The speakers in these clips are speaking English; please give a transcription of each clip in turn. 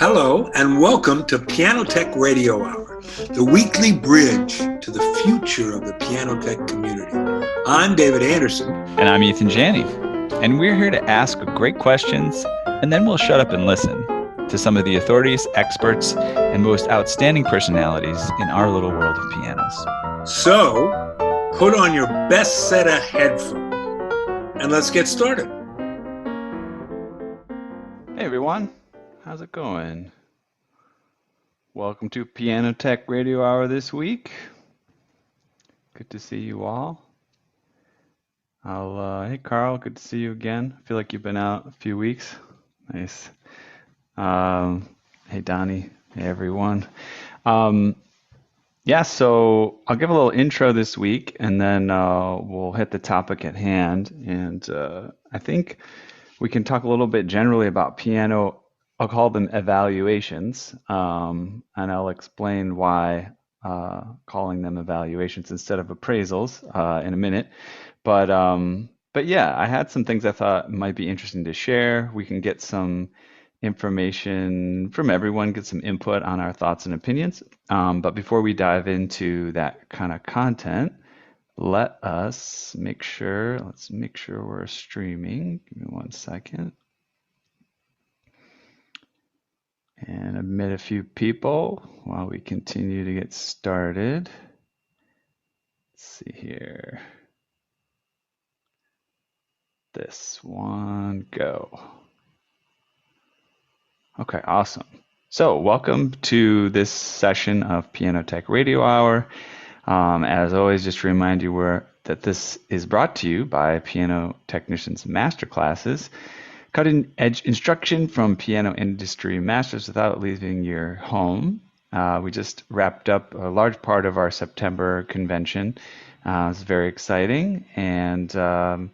Hello and welcome to Piano Tech Radio Hour, the weekly bridge to the future of the piano tech community. I'm David Anderson. And I'm Eathan Janney. And we're here to ask great questions, and then we'll shut up and listen to some of the authorities, experts, and most outstanding personalities in our little world of pianos. So, put on your best set of headphones and let's get started. Hey everyone. How's it going? Welcome to Piano Tech Radio Hour this week. Good to see you all. Hey Carl, good to see you again. I feel like you've been out a few weeks. Nice. Hey Donnie, hey everyone. So I'll give a little intro this week and then we'll hit the topic at hand. And I think we can talk a little bit generally about piano. I'll call them evaluations, and I'll explain why calling them evaluations instead of appraisals in a minute. But yeah, I had some things I thought might be interesting to share. We can get some information from everyone, get some input on our thoughts and opinions. But before we dive into that kind of content, let's make sure we're streaming. Give me 1 second. And admit a few people while we continue to get started. Let's see here. This one, go. Okay, awesome. So welcome to this session of Piano Tech Radio Hour. As always, just to remind you that this is brought to you by Piano Technicians Masterclasses. Cutting-edge instruction from piano industry masters without leaving your home. We just wrapped up a large part of our September convention. It's very exciting, and you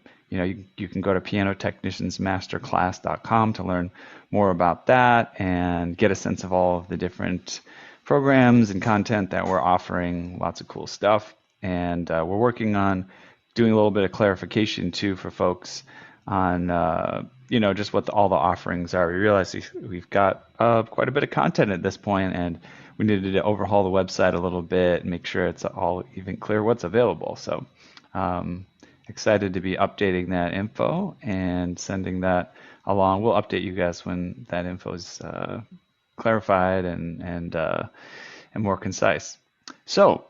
can go to pianotechniciansmasterclass.com to learn more about that and get a sense of all of the different programs and content that we're offering. Lots of cool stuff, and we're working on doing a little bit of clarification too for folks on just what all the offerings are. We realize we've got quite a bit of content at this point, and we needed to overhaul the website a little bit and make sure it's all even clear what's available. So excited to be updating that info and sending that along. We'll update you guys when that info is clarified and more concise. So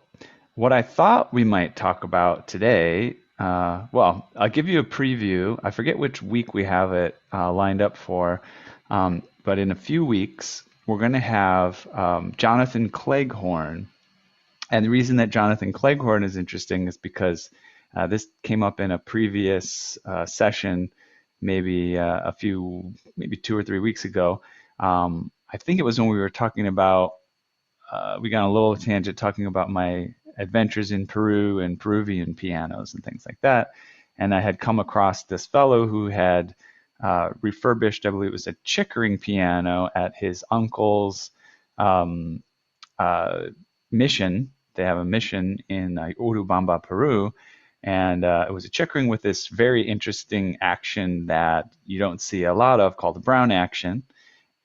what I thought we might talk about today, I'll give you a preview. I forget which week we have it lined up for, but in a few weeks, we're going to have Jonathan Cleghorn. And the reason that Jonathan Cleghorn is interesting is because this came up in a previous session, maybe 2 or 3 weeks ago. I think it was when we were talking about, we got on a little tangent talking about my adventures in Peru and Peruvian pianos and things like that. And I had come across this fellow who had refurbished, I believe it was a Chickering piano at his uncle's mission. They have a mission in Urubamba, Peru. And it was a Chickering with this very interesting action that you don't see a lot of called the Brown action.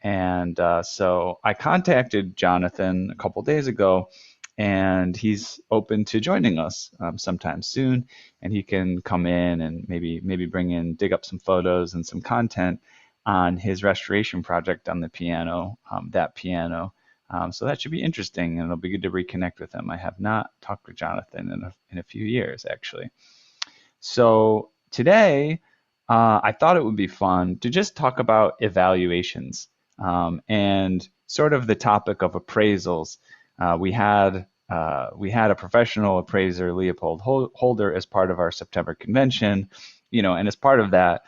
And so I contacted Jonathan a couple days ago, and he's open to joining us sometime soon, and he can come in and maybe dig up some photos and some content on his restoration project on the piano, that piano. So that should be interesting, and it'll be good to reconnect with him. I have not talked with Jonathan in a few years, actually. So today, I thought it would be fun to just talk about evaluations and sort of the topic of appraisals. We had a professional appraiser, Leopold Holder, as part of our September convention, and as part of that,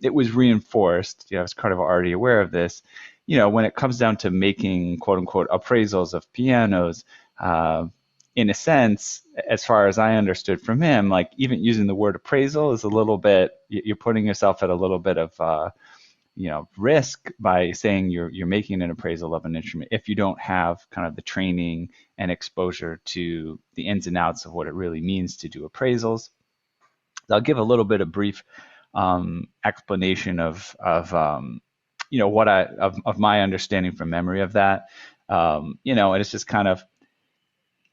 it was reinforced. I was kind of already aware of this. When it comes down to making quote unquote appraisals of pianos, in a sense, as far as I understood from him, like even using the word appraisal is a little bit, you're putting yourself at a little bit of risk by saying you're making an appraisal of an instrument if you don't have kind of the training and exposure to the ins and outs of what it really means to do appraisals. I'll give a little bit of brief explanation of what of my understanding from memory of that. And it's just kind of,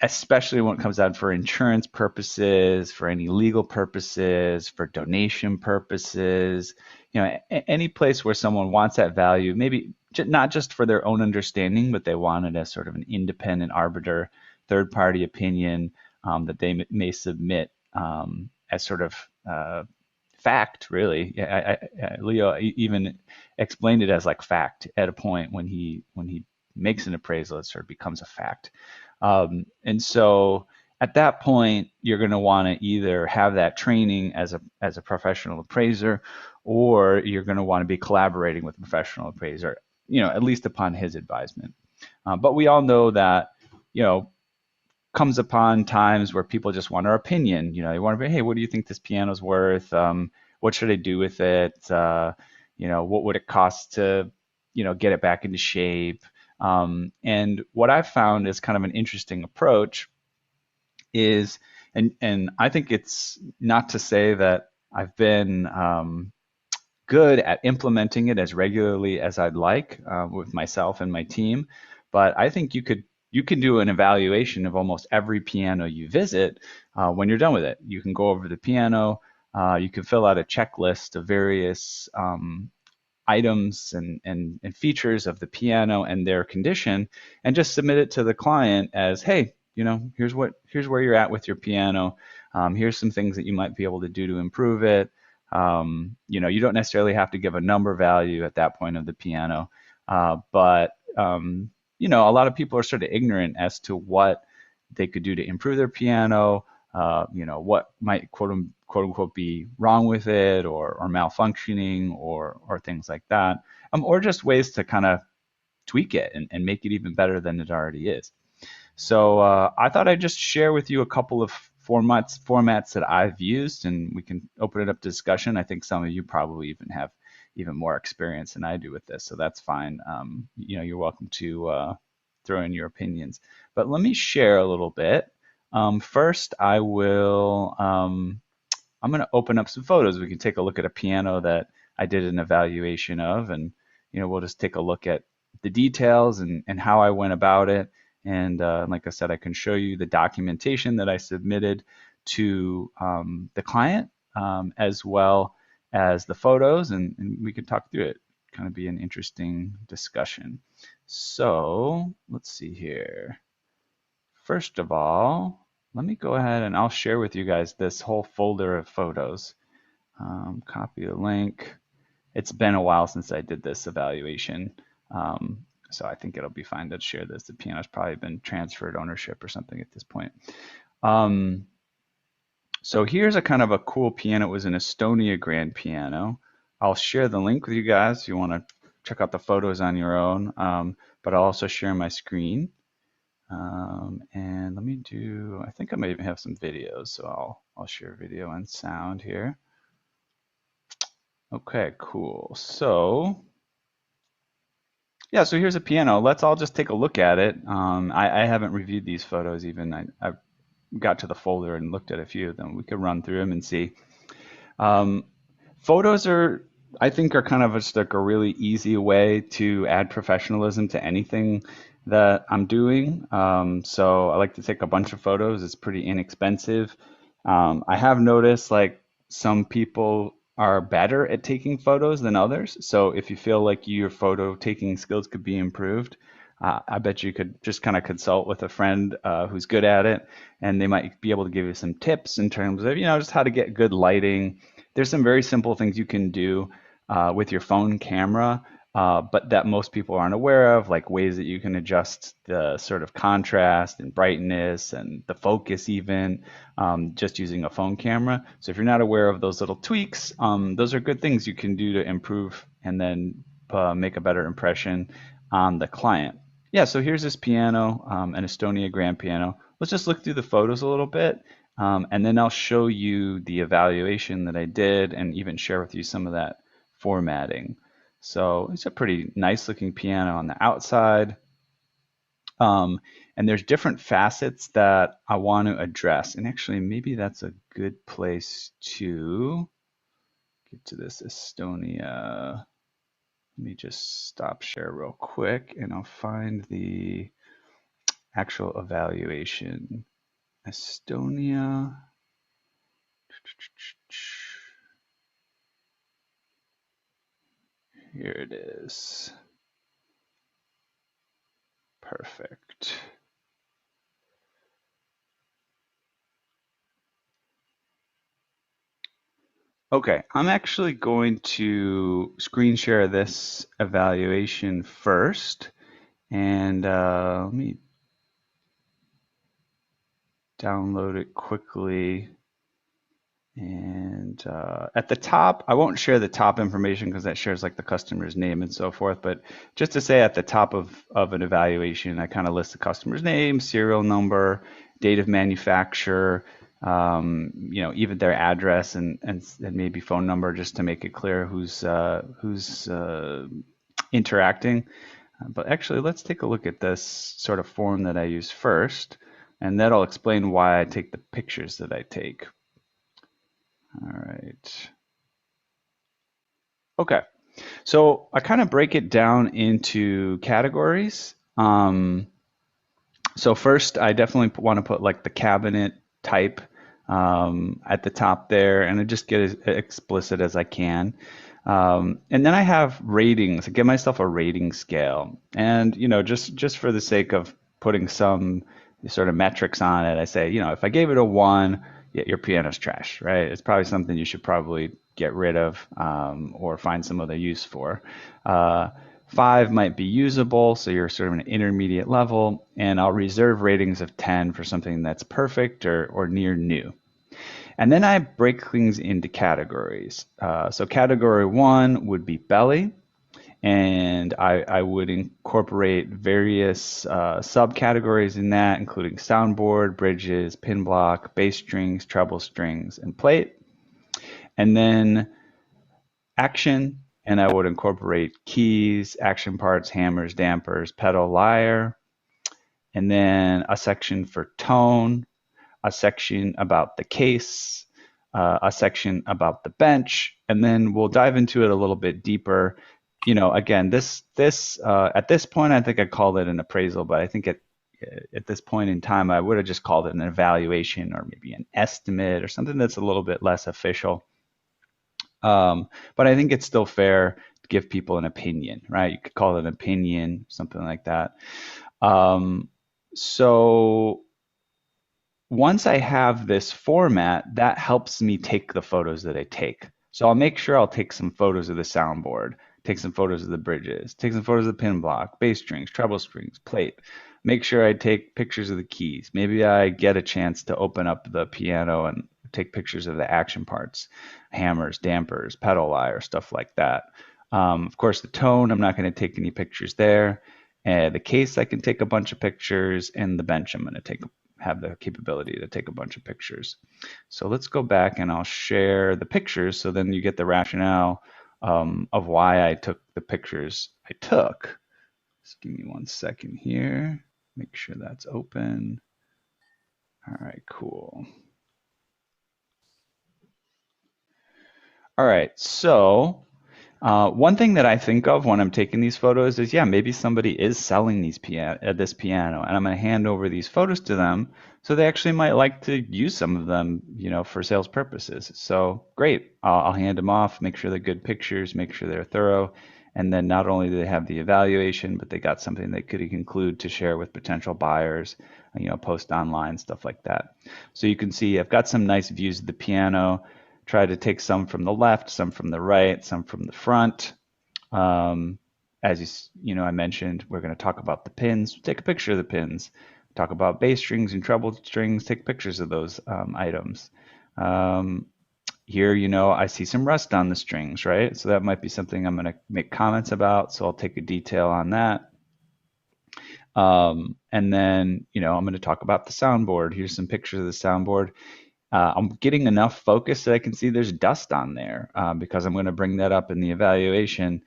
especially when it comes out for insurance purposes, for any legal purposes, for donation purposes, any place where someone wants that value, maybe not just for their own understanding, but they want it as sort of an independent arbiter, third party opinion that they may submit as sort of fact, really. Leo even explained it as like fact at a point when he makes an appraisal, it sort of becomes a fact. And so at that point, you're going to want to either have that training as a professional appraiser, or you're going to want to be collaborating with a professional appraiser, at least upon his advisement. But we all know that, comes upon times where people just want our opinion. They want to be, hey, what do you think this piano's worth? What should I do with it? What would it cost to, get it back into shape? And what I've found is kind of an interesting approach is, and I think it's not to say that I've been good at implementing it as regularly as I'd like with myself and my team, but I think you can do an evaluation of almost every piano you visit when you're done with it. You can go over the piano, you can fill out a checklist of various items and features of the piano and their condition, and just submit it to the client as, hey, here's where you're at with your piano. Here's some things that you might be able to do to improve it. You don't necessarily have to give a number value at that point of the piano, but a lot of people are sort of ignorant as to what they could do to improve their piano. What might quote unquote be wrong with it, or malfunctioning, or things like that, or just ways to kind of tweak it and make it even better than it already is. So I thought I'd just share with you a couple of formats that I've used, and we can open it up to discussion. I think some of you probably even have even more experience than I do with this, so that's fine. You're welcome to throw in your opinions, but let me share a little bit. First, I'm going to open up some photos. We can take a look at a piano that I did an evaluation of, and we'll just take a look at the details and how I went about it. And like I said, I can show you the documentation that I submitted to the client, as well as the photos, and we can talk through it. Kind of be an interesting discussion. So let's see here. First of all, let me go ahead and I'll share with you guys this whole folder of photos. Copy the link. It's been a while since I did this evaluation, so I think it'll be fine to share this. The piano's probably been transferred ownership or something at this point. So here's a kind of a cool piano. It was an Estonia Grand Piano. I'll share the link with you guys if you want to check out the photos on your own, but I'll also share my screen. And let me I think I may even have some videos, so I'll share video and sound here. Okay, cool. So yeah, so here's a piano. Let's all just take a look at it. I haven't reviewed these photos even. I got to the folder and looked at a few of them. We could run through them and see. Photos I think are kind of just like a really easy way to add professionalism to anything that I'm doing. So I like to take a bunch of photos. It's pretty inexpensive. I have noticed like some people are better at taking photos than others. So if you feel like your photo taking skills could be improved, I bet you could just kind of consult with a friend who's good at it, and they might be able to give you some tips in terms of, just how to get good lighting. There's some very simple things you can do with your phone camera, but that most people aren't aware of, like ways that you can adjust the sort of contrast and brightness and the focus even, just using a phone camera. So if you're not aware of those little tweaks, those are good things you can do to improve and then make a better impression on the client. Yeah, so here's this piano, an Estonia Grand Piano. Let's just look through the photos a little bit, and then I'll show you the evaluation that I did and even share with you some of that formatting. So it's a pretty nice looking piano on the outside. And there's different facets that I want to address. And actually, maybe that's a good place to get to this Estonia. Let me just stop share real quick and I'll find the actual evaluation. Estonia. Here it is. Perfect. Okay, I'm actually going to screen share this evaluation first. And let me download it quickly. And at the top, I won't share the top information because that shares like the customer's name and so forth. But just to say at the top of an evaluation, I kind of list the customer's name, serial number, date of manufacture, even their address and maybe phone number just to make it clear who's interacting. But actually, let's take a look at this sort of form that I use first, and that'll explain why I take the pictures that I take. All right. Okay. So I kind of break it down into categories. So first, I definitely want to put like the cabinet type at the top there, and I just get as explicit as I can. And then I have ratings. I give myself a rating scale, and just for the sake of putting some sort of metrics on it, I say, if I gave it a 1, yeah, your piano's trash, right? It's probably something you should probably get rid of or find some other use for. 5 might be usable, so you're sort of an intermediate level, and I'll reserve ratings of 10 for something that's perfect or near new. And then I break things into categories. So category 1 would be belly, and I would incorporate various subcategories in that, including soundboard, bridges, pin block, bass strings, treble strings, and plate. And then action, and I would incorporate keys, action parts, hammers, dampers, pedal, lyre, and then a section for tone, a section about the case, a section about the bench, and then we'll dive into it a little bit deeper. Again, this at this point, I think I called it an appraisal, but I think at this point in time, I would have just called it an evaluation or maybe an estimate or something that's a little bit less official. But I think it's still fair to give people an opinion, right? You could call it an opinion, something like that. So once I have this format, that helps me take the photos that I take. So I'll make sure I'll take some photos of the soundboard, take some photos of the bridges, take some photos of the pin block, bass strings, treble strings, plate. Make sure I take pictures of the keys. Maybe I get a chance to open up the piano and take pictures of the action parts, hammers, dampers, pedal lyre, stuff like that. Of course, the tone, I'm not going to take any pictures there. The case, I can take a bunch of pictures, and the bench, I'm going to have the capability to take a bunch of pictures. So let's go back and I'll share the pictures so then you get the rationale of why I took the pictures I took. Just give me 1 second here. Make sure that's open. All right, cool. All right, so one thing that I think of when I'm taking these photos is, yeah, maybe somebody is selling this piano, and I'm going to hand over these photos to them, so they actually might like to use some of them, for sales purposes. So great, I'll hand them off, make sure they're good pictures, make sure they're thorough, and then not only do they have the evaluation, but they got something they could include to share with potential buyers, post online, stuff like that. So you can see I've got some nice views of the piano. Try to take some from the left, some from the right, some from the front. As I mentioned, we're going to talk about the pins. Take a picture of the pins. Talk about bass strings and treble strings. Take pictures of those items. Here, I see some rust on the strings, right? So that might be something I'm going to make comments about. So I'll take a detail on that. And then, I'm going to talk about the soundboard. Here's some pictures of the soundboard. I'm getting enough focus that I can see there's dust on there because I'm going to bring that up in the evaluation.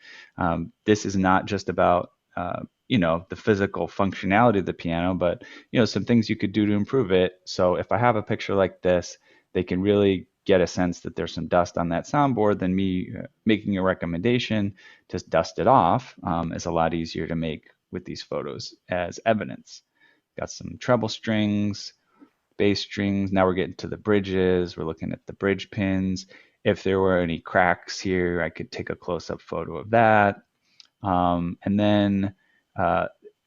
This is not just about, the physical functionality of the piano, but, some things you could do to improve it. So if I have a picture like this, they can really get a sense that there's some dust on that soundboard, then me making a recommendation to dust it off is a lot easier to make with these photos as evidence. Got some treble strings, bass strings. Now we're getting to the bridges. We're looking at the bridge pins. If there were any cracks here, I could take a close-up photo of that. And then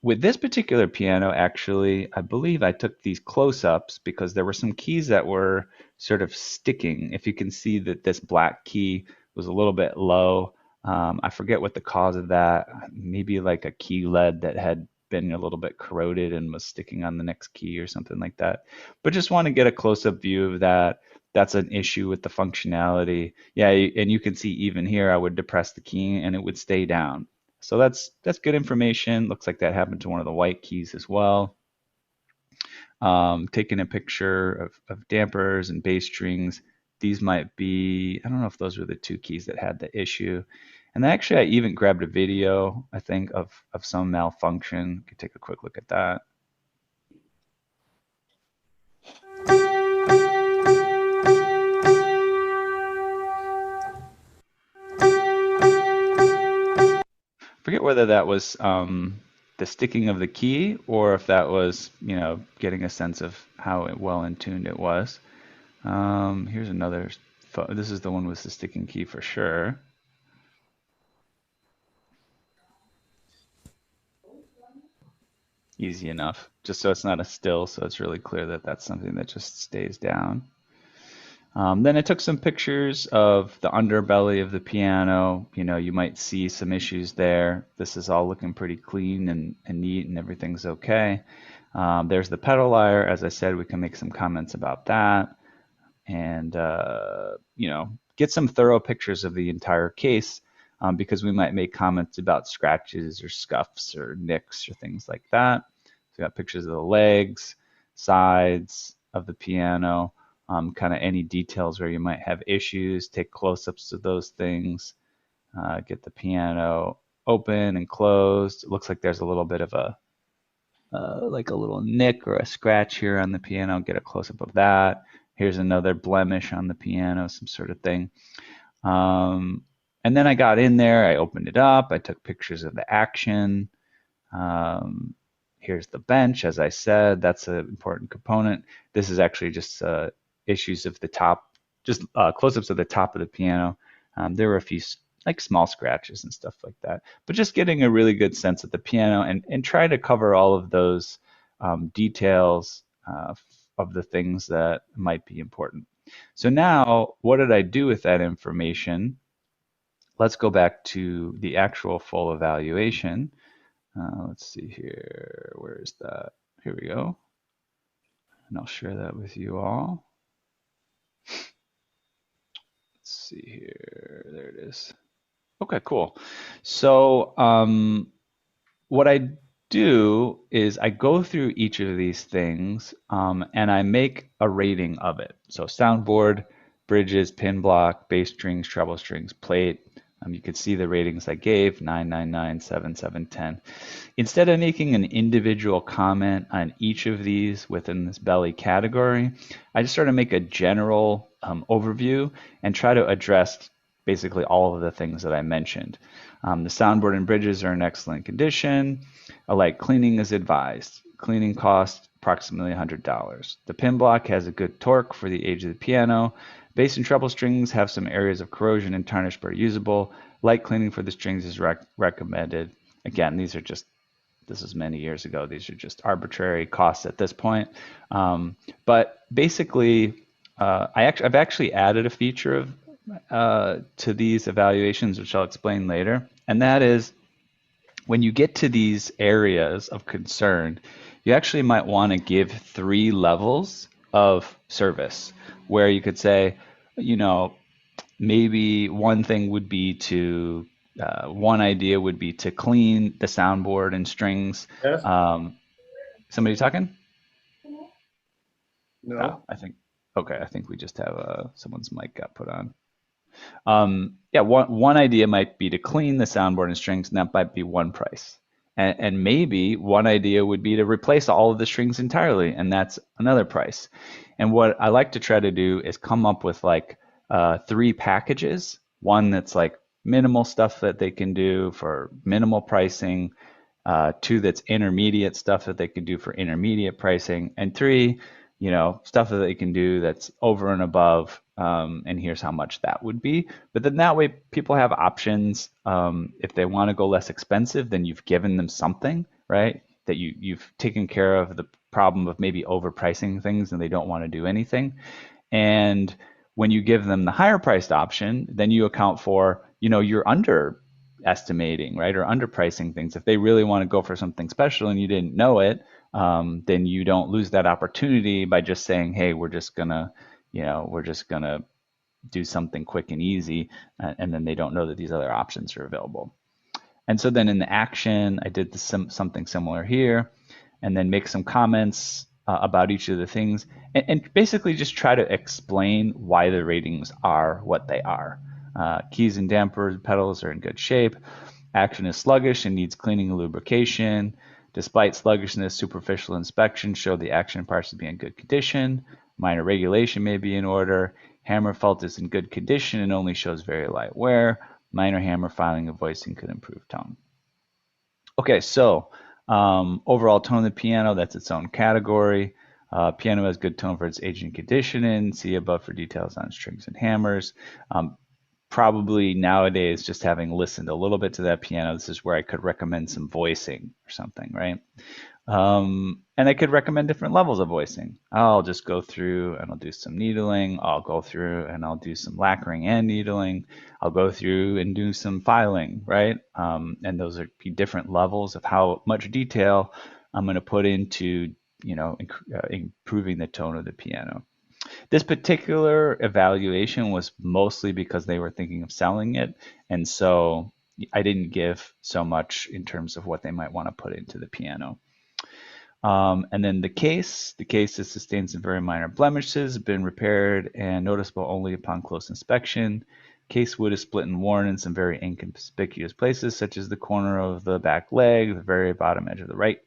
with this particular piano, actually, I believe I took these close-ups because there were some keys that were sort of sticking. If you can see that this black key was a little bit low. I forget what the cause of that. Maybe like a key lead that had been a little bit corroded and was sticking on the next key or something like that. But just want to get a close-up view of that. That's an issue with the functionality. Yeah, and you can see even here, I would depress the key and it would stay down. So that's good information. Looks like that happened to one of the white keys as well. Taking a picture of dampers and bass strings. These might be, I don't know if those were the two keys that had the issue. And then actually I even grabbed a video, I think, of some malfunction. Could take a quick look at that. Forget whether that was the sticking of the key or if that was, getting a sense of how well in tuned it was. Here's another. This is the one with the sticking key for sure. Easy enough, just so it's not a still, so it's really clear that that's something that just stays down. Then I took some pictures of the underbelly of the piano. You might see some issues there. This is all looking pretty clean and neat and everything's okay. There's the pedal lyre. As I said, we can make some comments about that and, get some thorough pictures of the entire case because we might make comments about scratches or scuffs or nicks or things like that. So we got pictures of the legs, sides of the piano. Kind of any details where you might have issues, take close-ups of those things, get the piano open and closed. It looks like there's a little bit of like a little nick or a scratch here on the piano, get a close-up of that. Here's another blemish on the piano, some sort of thing. And then I got in there, I opened it up, I took pictures of the action. Here's the bench, as I said, that's an important component. This is actually just issues of the top, just close-ups of the top of the piano. There were a few like small scratches and stuff like that, but just getting a really good sense of the piano and try to cover all of those details of the things that might be important. So now, what did I do with that information? Let's go back to the actual full evaluation. Let's see here, where is that? Here we go. And I'll share that with you all. Let's see here, there it is. Okay, cool. So what I do is I go through each of these things and I make a rating of it. So soundboard, bridges, pin block, bass strings, treble strings, plate. You could see the ratings I gave, 9, 9, 9, 7, 7, 10. Instead of making an individual comment on each of these within this belly category, I just sort of make a general overview and try to address basically all of the things that I mentioned. The soundboard and bridges are in excellent condition. A light cleaning is advised. Cleaning cost approximately $100. The pin block has a good torque for the age of the piano. Bass and treble strings have some areas of corrosion and tarnish but are usable. Light cleaning for the strings is recommended. Again, this is many years ago. These are just arbitrary costs at this point. But basically, I've actually added a feature to these evaluations, which I'll explain later. And that is when you get to these areas of concern, you actually might want to give 3 levels of service where you could say, maybe one thing would be to, one idea would be to clean the soundboard and strings. Yes. Somebody talking? No. I think we just have someone's mic got put on. One idea might be to clean the soundboard and strings, and that might be one price. And maybe one idea would be to replace all of the strings entirely, and that's another price. And what I like to try to do is come up with like three packages. One that's like minimal stuff that they can do for minimal pricing, two that's intermediate stuff that they can do for intermediate pricing, and three, stuff that they can do that's over and above. And here's how much that would be. But then that way, people have options. If they want to go less expensive, then you've given them something, right? That you've taken care of the problem of maybe overpricing things and they don't want to do anything. And when you give them the higher priced option, then you account for, you're underestimating, right? Or underpricing things. If they really want to go for something special and you didn't know it, then you don't lose that opportunity by just saying, hey, we're just gonna do something quick and easy, and then they don't know that these other options are available. And so then in the action, I did something similar here, and then make some comments about each of the things, and basically just try to explain why the ratings are what they are. Keys and dampers, pedals are in good shape. Action is sluggish and needs cleaning and lubrication. Despite sluggishness, superficial inspection show the action parts to be in good condition. Minor regulation may be in order. Hammer felt is in good condition and only shows very light wear. Minor hammer filing and voicing could improve tone. Okay, so overall tone of the piano, that's its own category. Piano has good tone for its age and conditioning. See above for details on strings and hammers. Probably nowadays, just having listened a little bit to that piano, this is where I could recommend some voicing or something, right? And I could recommend different levels of voicing. I'll just go through and I'll do some needling. I'll go through and I'll do some lacquering and needling. I'll go through and do some filing, right? And those are different levels of how much detail I'm going to put into, improving the tone of the piano. This particular evaluation was mostly because they were thinking of selling it. And so I didn't give so much in terms of what they might want to put into the piano. And then the case has sustained some very minor blemishes, been repaired and noticeable only upon close inspection. Case wood is split and worn in some very inconspicuous places, such as the corner of the back leg, the very bottom edge of the right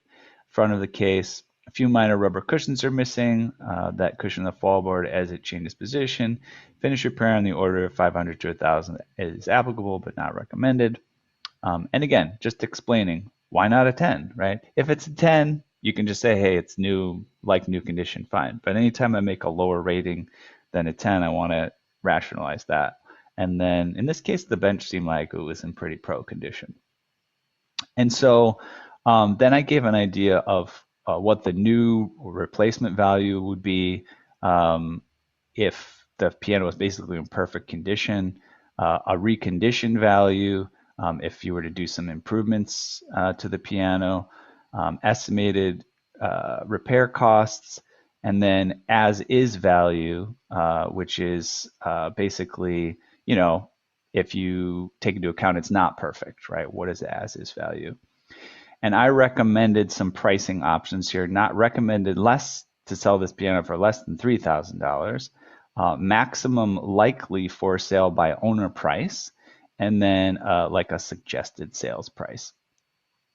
front of the case. A few minor rubber cushions are missing that cushion the fall board as it changes position. Finish repair on the order of 500 to 1,000 is applicable but not recommended. And again, just explaining why not a 10, right? If it's a 10, you can just say, hey, it's new, like new condition, fine. But anytime I make a lower rating than a 10, I want to rationalize that. And then in this case, the bench seemed like it was in pretty pro condition. And so then I gave an idea of what the new replacement value would be if the piano was basically in perfect condition, a reconditioned value if you were to do some improvements to the piano, estimated repair costs, and then as is value, which is basically, if you take into account it's not perfect, right? What is as is value? And I recommended some pricing options here, not recommended less to sell this piano for less than $3,000, maximum likely for sale by owner price, and then like a suggested sales price.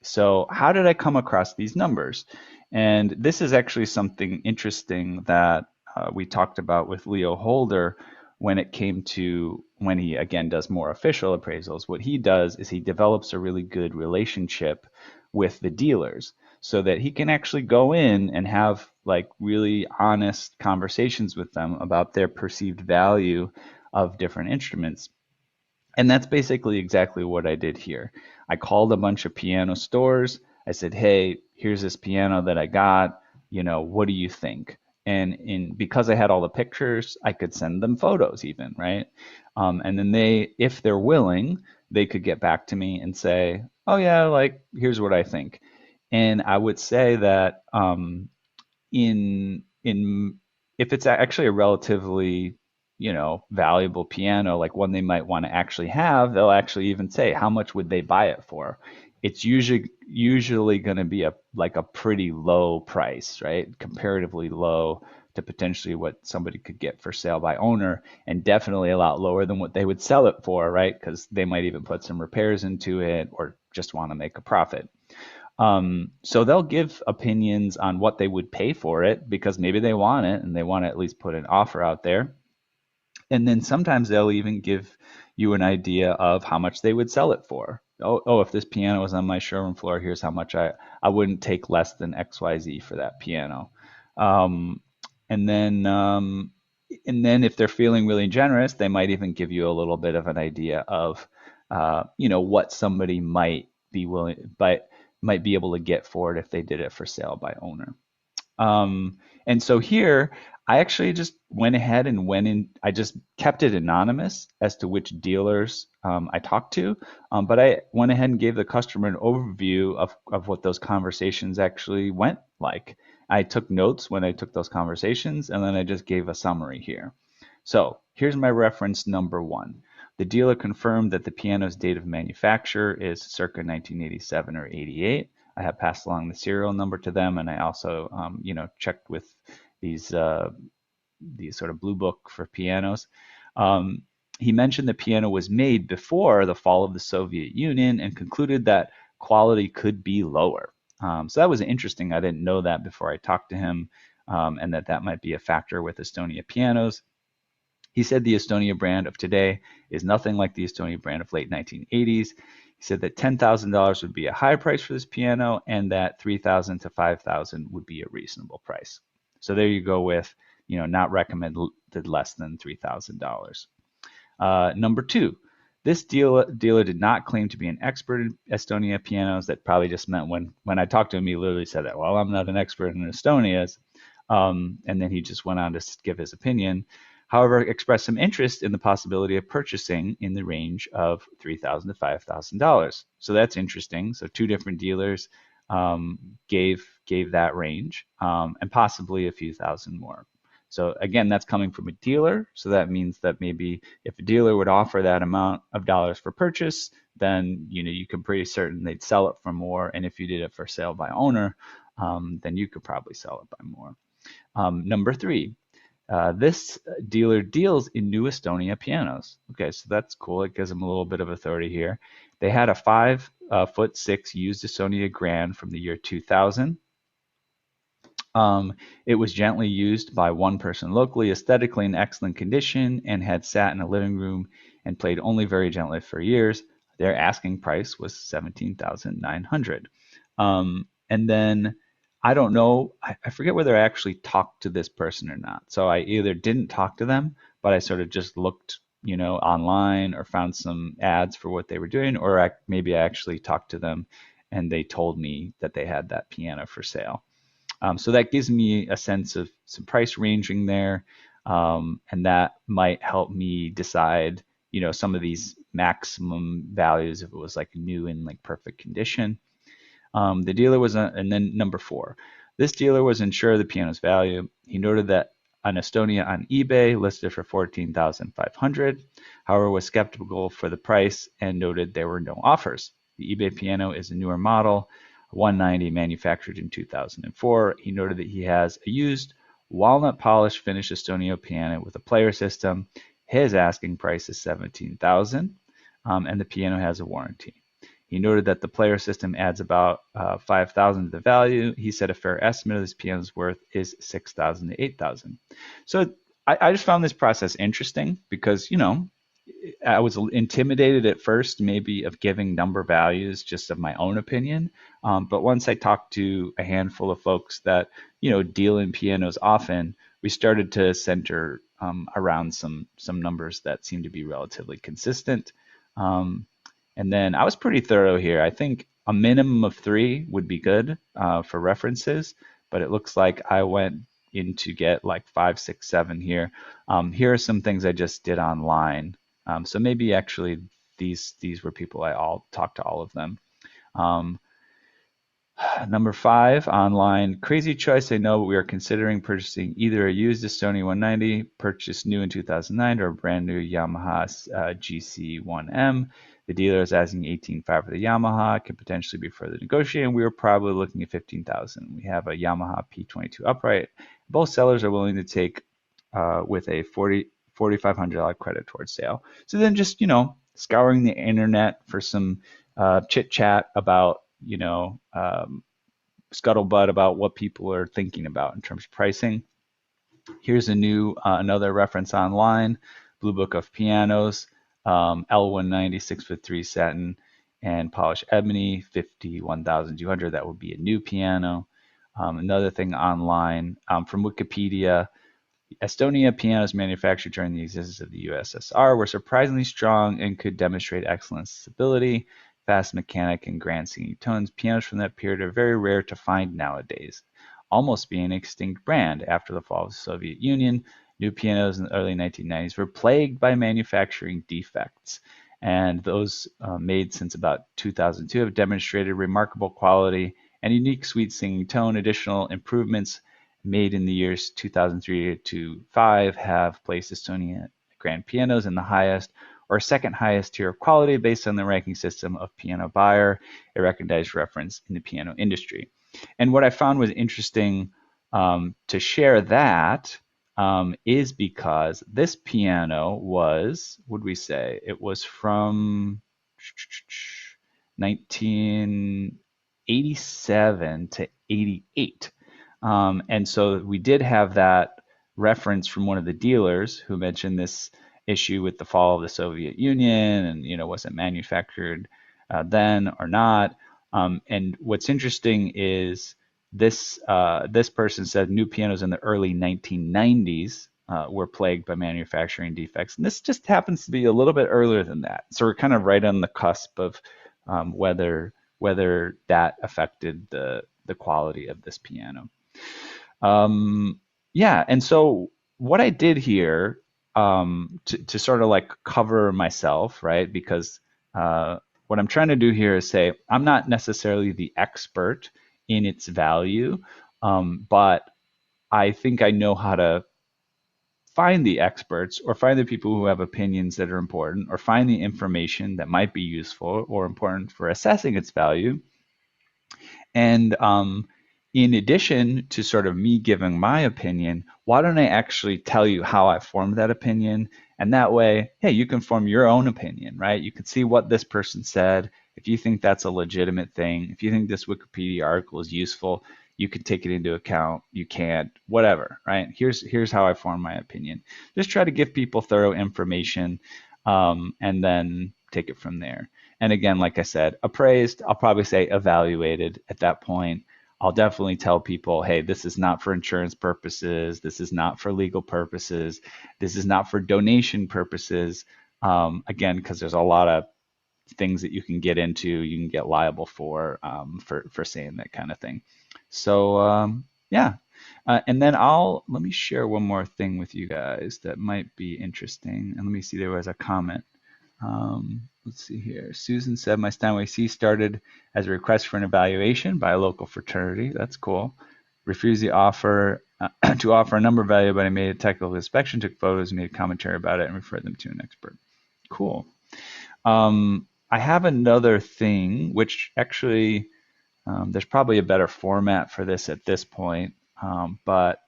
So how did I come across these numbers? And this is actually something interesting that we talked about with Leo Holder when it came to when he, again, does more official appraisals. What he does is he develops a really good relationship with the dealers so that he can actually go in and have like really honest conversations with them about their perceived value of different instruments. And that's basically exactly what I did here. I called a bunch of piano stores. I said, hey, here's this piano that I got. What do you think? And because I had all the pictures, I could send them photos even, right? And then if they're willing, they could get back to me and say, oh yeah, like here's what I think. And I would say that if it's actually a relatively valuable piano, like one they might want to actually have, they'll actually even say how much would they buy it for. It's usually going to be a pretty low price, right? Comparatively low to potentially what somebody could get for sale by owner, and definitely a lot lower than what they would sell it for, right? Because they might even put some repairs into it or just want to make a profit. So they'll give opinions on what they would pay for it because maybe they want it and they want to at least put an offer out there. And then sometimes they'll even give you an idea of how much they would sell it for. Oh, if this piano was on my showroom floor, here's how much I wouldn't take less than XYZ for that piano. Um, and then um, and then if they're feeling really generous, they might even give you a little bit of an idea of what somebody might be able to get for it if they did it for sale by owner. And so here, I actually just went ahead and went in. I just kept it anonymous as to which dealers I talked to, but I went ahead and gave the customer an overview of what those conversations actually went like. I took notes when I took those conversations, and then I just gave a summary here. So here's my reference number one. The dealer confirmed that the piano's date of manufacture is circa 1987 or 88. I have passed along the serial number to them, and I also, checked with these sort of blue book for pianos. Um, he mentioned the piano was made before the fall of the Soviet Union and concluded that quality could be lower. So that was interesting. I didn't know that before I talked to him, and that might be a factor with Estonia pianos. He said the Estonia brand of today is nothing like the Estonia brand of late 1980s. He said that $10,000 would be a high price for this piano and that $3,000 to $5,000 would be a reasonable price. So there you go with, not recommended less than $3,000. Number two, this dealer did not claim to be an expert in Estonia pianos. That probably just meant when I talked to him, he literally said that, well, I'm not an expert in Estonias. And then he just went on to give his opinion. However, expressed some interest in the possibility of purchasing in the range of $3,000 to $5,000. So that's interesting. So two different dealers gave that range and possibly a few thousand more. So again, that's coming from a dealer. So that means that maybe if a dealer would offer that amount of dollars for purchase, then you can pretty certain they'd sell it for more. And if you did it for sale by owner, then you could probably sell it by more. Number three, this dealer deals in new Estonia pianos. Okay, so that's cool. It gives them a little bit of authority here. They had a 5'6" used Estonia Grand from the year 2000. It was gently used by one person locally, aesthetically in excellent condition, and had sat in a living room and played only very gently for years. Their asking price was $17,900. And then I don't know, I forget whether I actually talked to this person or not. So I either didn't talk to them, but I sort of just looked, online or found some ads for what they were doing, or maybe I actually talked to them and they told me that they had that piano for sale. So that gives me a sense of some price ranging there, and that might help me decide, some of these maximum values if it was like new in like perfect condition. The dealer was, and then number four, this dealer was unsure of the piano's value. He noted that an Estonia on eBay listed for $14,500, however, was skeptical for the price and noted there were no offers. The eBay piano is a newer model, 190 manufactured in 2004. He noted that he has a used walnut polished finished Estonia piano with a player system. His asking price is $17,000, and the piano has a warranty. He noted that the player system adds about $5,000 to the value. He said a fair estimate of this piano's worth is $6,000 to $8,000. So I just found this process interesting because, I was intimidated at first maybe of giving number values just of my own opinion. But once I talked to a handful of folks that, deal in pianos often, we started to center around some numbers that seem to be relatively consistent. And then I was pretty thorough here. I think a minimum of 3 would be good for references, but it looks like I went in to get like 5, 6, 7 here. Here are some things I just did online. So maybe actually these were people I all talked to all of them. Number 5, online. Crazy choice, I know, but we are considering purchasing either a used Estonia 190, purchased new in 2009, or a brand new Yamaha GC1M. The dealer is asking $18,500 for the Yamaha, could potentially be further negotiated, and we were probably looking at $15,000. We have a Yamaha P22 upright. Both sellers are willing to take with a $4,500 credit towards sale. So then just, scouring the internet for some chit chat about scuttlebutt about what people are thinking about in terms of pricing. Here's another reference online, Blue Book of Pianos, L190 6'3" satin and polished ebony, 51,200. That would be a new piano. Another thing online from Wikipedia, Estonia pianos manufactured during the existence of the USSR were surprisingly strong and could demonstrate excellent stability, fast mechanic, and grand singing tones. Pianos from that period are very rare to find nowadays, almost being an extinct brand. After the fall of the Soviet Union, new pianos in the early 1990s were plagued by manufacturing defects, and those made since about 2002 have demonstrated remarkable quality and unique sweet singing tone. Additional improvements made in the years 2003 to 2005 have placed Estonia Grand Pianos in the highest or second highest tier of quality based on the ranking system of Piano Buyer, a recognized reference in the piano industry. And what I found was interesting to share that is because this piano was, would we say, it was from 1987 to 88. And so we did have that reference from one of the dealers who mentioned this issue with the fall of the Soviet Union and, was it manufactured then or not? And what's interesting is this person said new pianos in the early 1990s were plagued by manufacturing defects. And this just happens to be a little bit earlier than that. So we're kind of right on the cusp of whether that affected the quality of this piano. Yeah, and so what I did here to sort of like cover myself, right? Because what I'm trying to do here is say I'm not necessarily the expert in its value, but I think I know how to find the experts or find the people who have opinions that are important or find the information that might be useful or important for assessing its value. And in addition to sort of me giving my opinion, why don't I actually tell you how I formed that opinion? And that way, hey, you can form your own opinion, right? You can see what this person said. If you think that's a legitimate thing, if you think this Wikipedia article is useful, you can take it into account. You can't, whatever, right? Here's how I form my opinion. Just try to give people thorough information and then take it from there. And again, like I said, appraised, I'll probably say evaluated at that point. I'll definitely tell people, hey, this is not for insurance purposes. This is not for legal purposes. This is not for donation purposes. Again, because there's a lot of things that you can get into, you can get liable for saying that kind of thing. So yeah, and then let me share one more thing with you guys that might be interesting. And let me see, there was a comment. Let's see here. Susan said, my Steinway C started as a request for an evaluation by a local fraternity. That's cool. Refused the offer to offer a number value, but I made a technical inspection, took photos, made a commentary about it, and referred them to an expert. Cool. I have another thing, which actually there's probably a better format for this at this point, but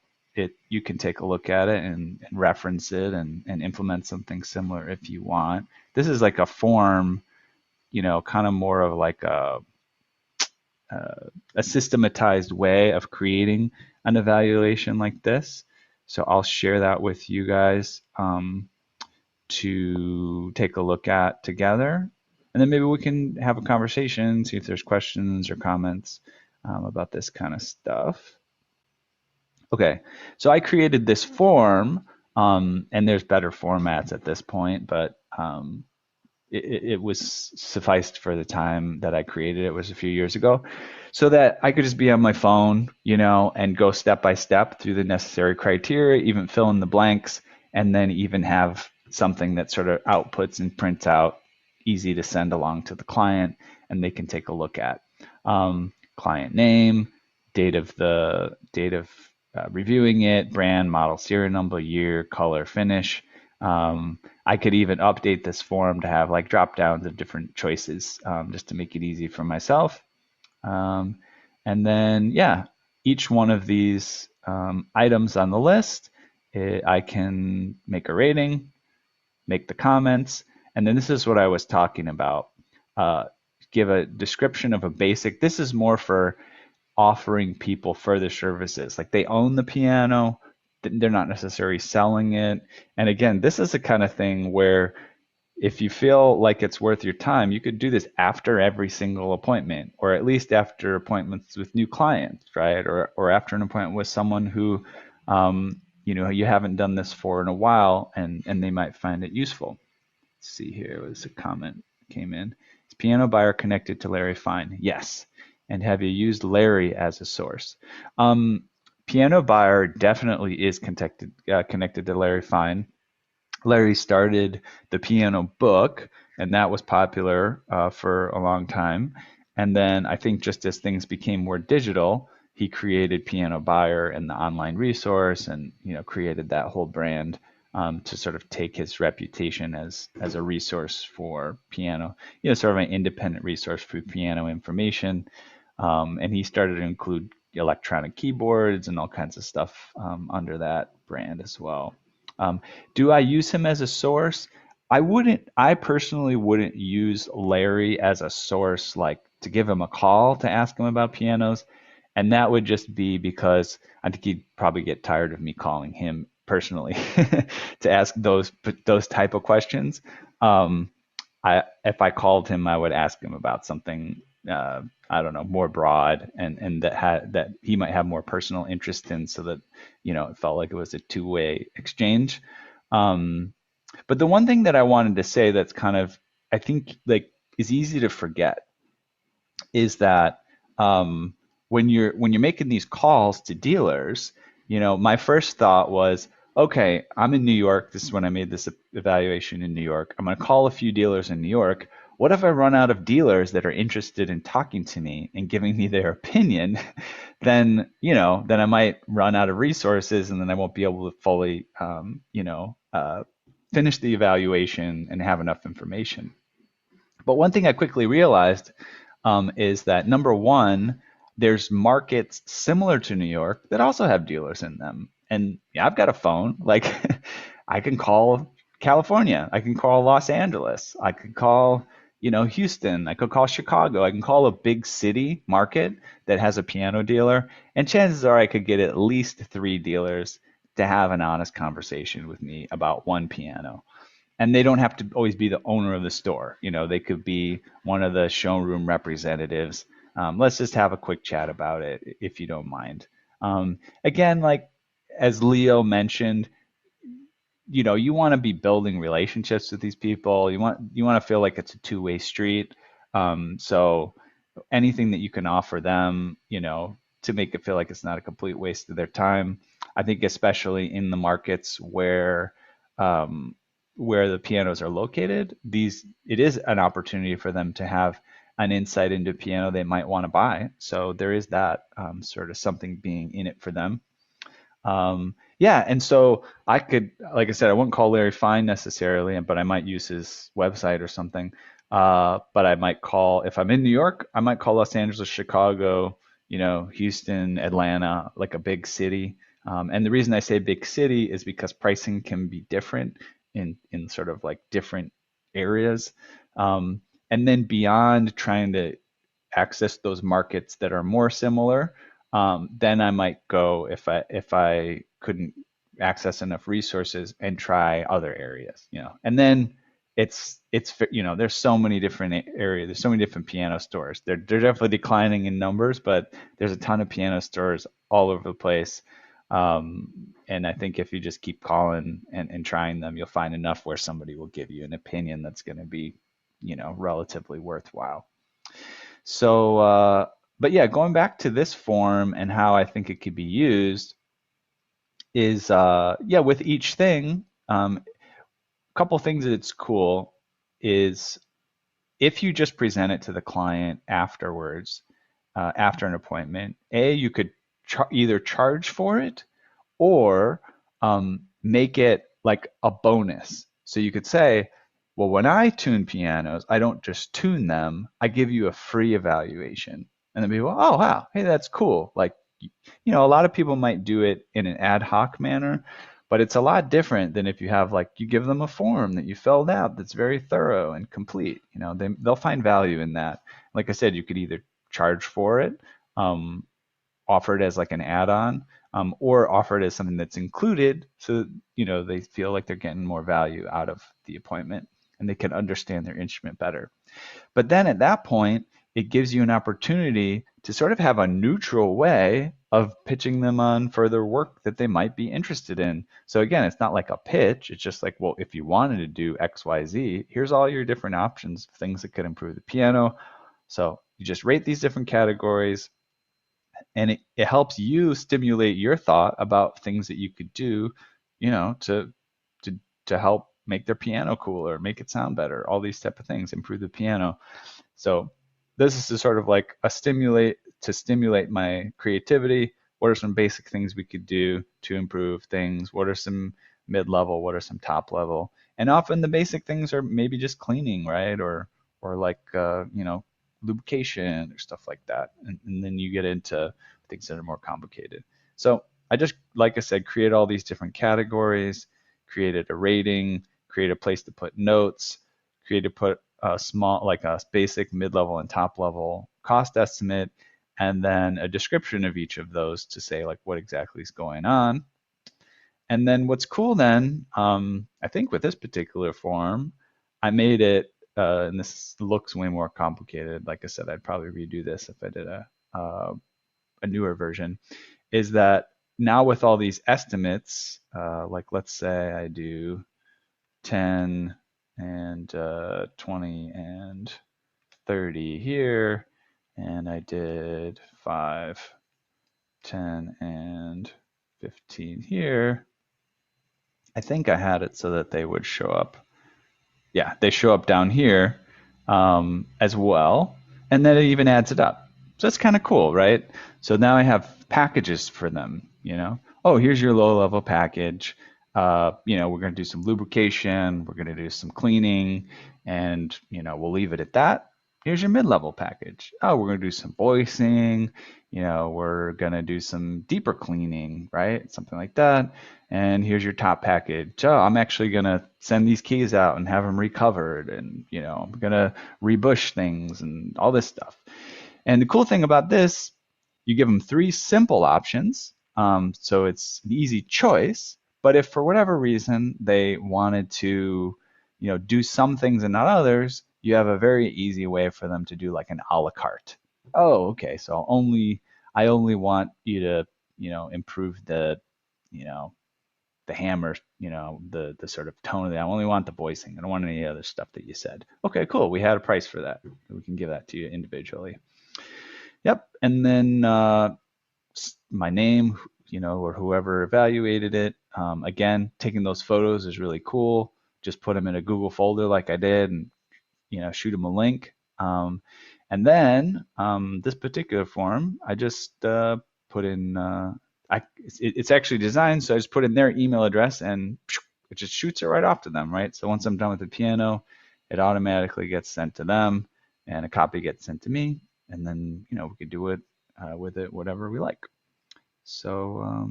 you can take a look at it and reference it and implement something similar if you want. This is like a form, kind of more of like a systematized way of creating an evaluation like this. So I'll share that with you guys to take a look at together. And then maybe we can have a conversation, see if there's questions or comments about this kind of stuff. Okay, so I created this form, and there's better formats at this point, but it was sufficed for the time that I created it, was a few years ago, so that I could just be on my phone, and go step by step through the necessary criteria, even fill in the blanks, and then even have something that sort of outputs and prints out, easy to send along to the client, and they can take a look at. Client name, date of reviewing it, brand, model, serial number, year, color, finish. I could even update this form to have like drop downs of different choices, just to make it easy for myself. And then, yeah, each one of these items on the list, I can make a rating, make the comments, and then this is what I was talking about. give a description of a basic. This is more for offering people further services. Like they own the piano, they're not necessarily selling it. And again, this is the kind of thing where if you feel like it's worth your time, you could do this after every single appointment, or at least after appointments with new clients, right? Or after an appointment with someone who, you haven't done this for in a while, and they might find it useful. Let's see here, was a comment came in. Is Piano Buyer connected to Larry Fine? Yes. And have you used Larry as a source? Piano Buyer definitely is connected to Larry Fine. Larry started the piano book, and that was popular for a long time. And then I think just as things became more digital, he created Piano Buyer and the online resource, and created that whole brand to sort of take his reputation as a resource for piano, sort of an independent resource for piano information. And he started to include electronic keyboards and all kinds of stuff under that brand as well. Do I use him as a source? I personally wouldn't use Larry as a source, like to give him a call to ask him about pianos. And that would just be because I think he'd probably get tired of me calling him personally to ask those type of questions. If I called him, I would ask him about something, I don't know, more broad, and that he might have more personal interest in, so that it felt like it was a two-way exchange. But the one thing that I wanted to say that's kind of, I think, like, is easy to forget is that when you're making these calls to dealers, my first thought was, okay, I'm in New York. This is when I made this evaluation in New York. I'm going to call a few dealers in New York. What if I run out of dealers that are interested in talking to me and giving me their opinion? Then I might run out of resources, and then I won't be able to fully, finish the evaluation and have enough information. But one thing I quickly realized is that, number one, there's markets similar to New York that also have dealers in them. And yeah, I've got a phone. Like, I can call California. I can call Los Angeles. I could call, Houston. I could call Chicago. I can call a big city market that has a piano dealer. And chances are I could get at least 3 dealers to have an honest conversation with me about one piano. And they don't have to always be the owner of the store. They could be one of the showroom representatives. Let's just have a quick chat about it, if you don't mind. Again, like as Leo mentioned, you want to be building relationships with these people. You want to feel like it's a two-way street. So anything that you can offer them, to make it feel like it's not a complete waste of their time. I think especially in the markets where the pianos are located, it is an opportunity for them to have an insight into piano they might want to buy. So there is that sort of something being in it for them. Yeah, and so I could, like I said, I wouldn't call Larry Fine necessarily, but I might use his website or something. But I might call, if I'm in New York, I might call Los Angeles, Chicago, Houston, Atlanta, like a big city. And the reason I say big city is because pricing can be different in sort of like different areas. And then beyond trying to access those markets that are more similar, then I might go, if I couldn't access enough resources, and try other areas, And then it's there's so many different areas, there's so many different piano stores. They're definitely declining in numbers, but there's a ton of piano stores all over the place. And I think if you just keep calling and trying them, you'll find enough where somebody will give you an opinion that's going to be, relatively worthwhile. So, but yeah, going back to this form and how I think it could be used is, with each thing, a couple things that's cool is if you just present it to the client afterwards, after an appointment, you could either charge for it or make it like a bonus. So you could say, well, when I tune pianos, I don't just tune them, I give you a free evaluation. And then people, oh, wow, hey, that's cool. Like, a lot of people might do it in an ad hoc manner, But it's a lot different than if you have like you give them a form that you filled out that's very thorough and complete. They'll find value in that. Like I said, you could either charge for it, um, offer it as like an add-on, or offer it as something that's included, so that, they feel like they're getting more value out of the appointment and they can understand their instrument better. But then at that point, it gives you an opportunity to sort of have a neutral way of pitching them on further work that they might be interested in. So again, it's not like a pitch. It's just like, well, if you wanted to do X, Y, Z, here's all your different options, things that could improve the piano. So you just rate these different categories, and it helps you stimulate your thought about things that you could do, to to to help make their piano cooler, make it sound better, all these type of things, improve the piano. So this is to sort of like stimulate my creativity. What are some basic things we could do to improve things? What are some mid-level? What are some top level? And often the basic things are maybe just cleaning, right? Or like lubrication or stuff like that. And then you get into things that are more complicated. So I just, like I said, create all these different categories, created a rating, create a place to put notes, put a small, like a basic, mid-level, and top-level cost estimate, and then a description of each of those to say like what exactly is going on. And then what's cool then, I think with this particular form, I made it, and this looks way more complicated. Like I said, I'd probably redo this if I did a newer version, is that now with all these estimates, like let's say I do 10 and 20 and 30 here, and I did 5, 10, and 15 here. I think I had it so that they would show up. Yeah, they show up down here as well, and then it even adds it up. So that's kind of cool, right? So now I have packages for them, Oh, here's your low level package. We're going to do some lubrication, we're going to do some cleaning, and, we'll leave it at that. Here's your mid-level package. Oh, we're going to do some voicing, we're going to do some deeper cleaning, right? Something like that. And here's your top package. Oh, I'm actually going to send these keys out and have them recovered, and, I'm going to rebush things and all this stuff. And the cool thing about this, you give them 3 simple options, so it's an easy choice. But if for whatever reason they wanted to, do some things and not others, you have a very easy way for them to do like an a la carte. Oh, okay, so I only want you to, improve the, the hammer, the sort of tone of that. I only want the voicing. I don't want any other stuff that you said. Okay, cool. We had a price for that. We can give that to you individually. Yep. And then my name, or whoever evaluated it. Again, taking those photos is really cool. Just put them in a Google folder like I did, and shoot them a link. And then this particular form, I just put in. It's actually designed, so I just put in their email address, and it just shoots it right off to them, right? So once I'm done with the piano, it automatically gets sent to them, and a copy gets sent to me, and then we could do it with it whatever we like. So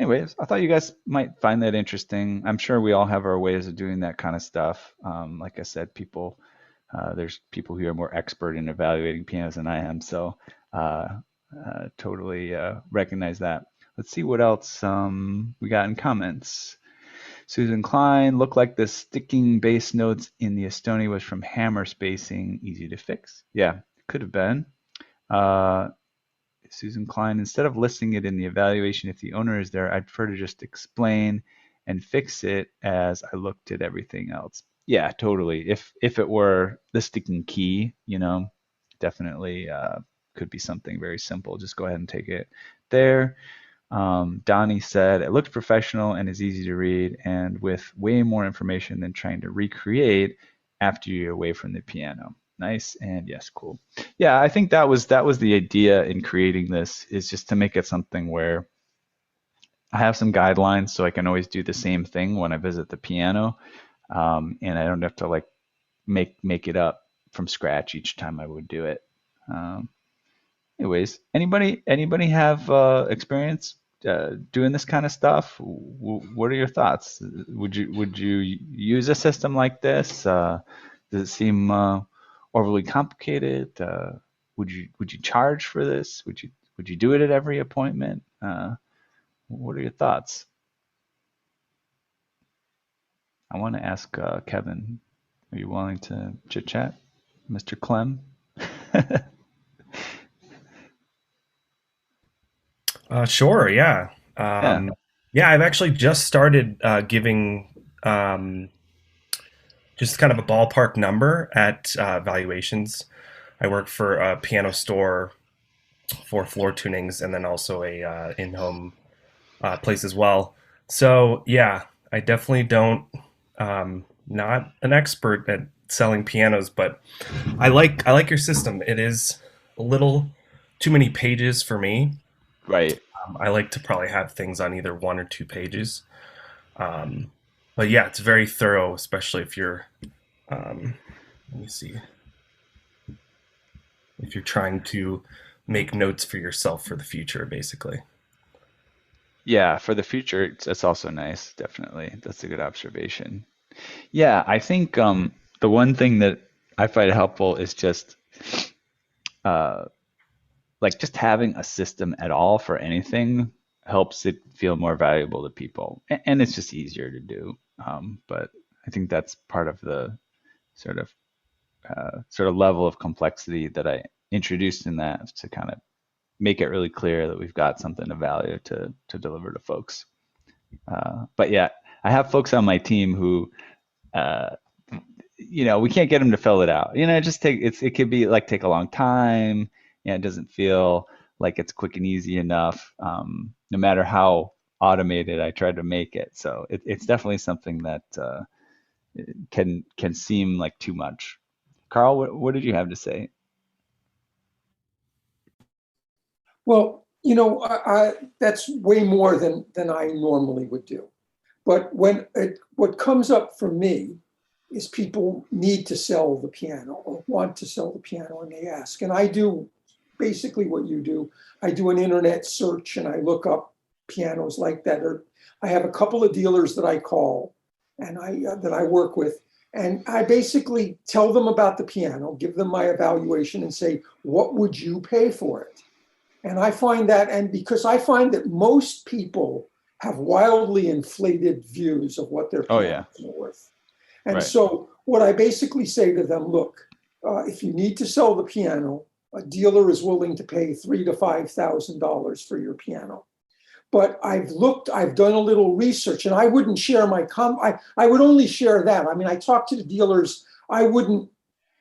anyways, I thought you guys might find that interesting. I'm sure we all have our ways of doing that kind of stuff. Like I said, there's people who are more expert in evaluating pianos than I am, so totally recognize that. Let's see what else we got in comments. Susan Klein, looked like the sticking bass notes in the Estonia was from hammer spacing, easy to fix. Yeah, could have been. Susan Klein, instead of listing it in the evaluation, if the owner is there, I'd prefer to just explain and fix it as I looked at everything else. Yeah, totally. If it were the sticking key, definitely could be something very simple. Just go ahead and take it there. Donnie said, it looked professional and is easy to read, and with way more information than trying to recreate after you're away from the piano. Nice. And yes, cool. Yeah, I think that was the idea in creating this, is just to make it something where I have some guidelines so I can always do the same thing when I visit the piano, and I don't have to like make it up from scratch each time I would do it. Anyways, anybody have experience doing this kind of stuff? What are your thoughts? Would you use a system like this? Does it seem overly complicated? Would you charge for this? Would you do it at every appointment? What are your thoughts? I want to ask Kevin. Are you willing to chit chat, Mr. Clem? Sure, yeah. Yeah. Yeah, I've actually just started giving um, just kind of a ballpark number at Valuations. I work for a piano store for floor tunings and then also a in-home place as well. So yeah, I definitely don't not an expert at selling pianos, but I like your system. It is a little too many pages for me. Right. I like to probably have things on either one or two pages. Um, but yeah, it's very thorough, especially if you're, let me see, if you're trying to make notes for yourself for the future, basically. Yeah. For the future, it's also nice. Definitely. That's a good observation. Yeah. I think the one thing that I find helpful is just uh, like just having a system at all for anything helps it feel more valuable to people, and it's just easier to do. But I think that's part of the sort of level of complexity that I introduced in that to kind of make it really clear that we've got something of value to deliver to folks. But yeah, I have folks on my team who uh, we can't get them to fill it out. It just it could be like take a long time. It doesn't feel like it's quick and easy enough. No matter how automated I try to make it. So it's definitely something that can seem like too much. Carl, what did you have to say? Well, that's way more than I normally would do. But what comes up for me is people need to sell the piano or want to sell the piano, and they ask. And I do basically what you do. I do an internet search and I look up pianos like that. Or I have a couple of dealers that I call and that I work with, and I basically tell them about the piano, give them my evaluation, and say, "What would you pay for it?" And I find that, and because I find that most people have wildly inflated views of what their Oh piano yeah, is worth. And right, so what I basically say to them, look, if you need to sell the piano, a dealer is willing to pay $3,000 to $5,000 for your piano. But I've done a little research, and I wouldn't share I would only share that. I mean, I talk to the dealers. I wouldn't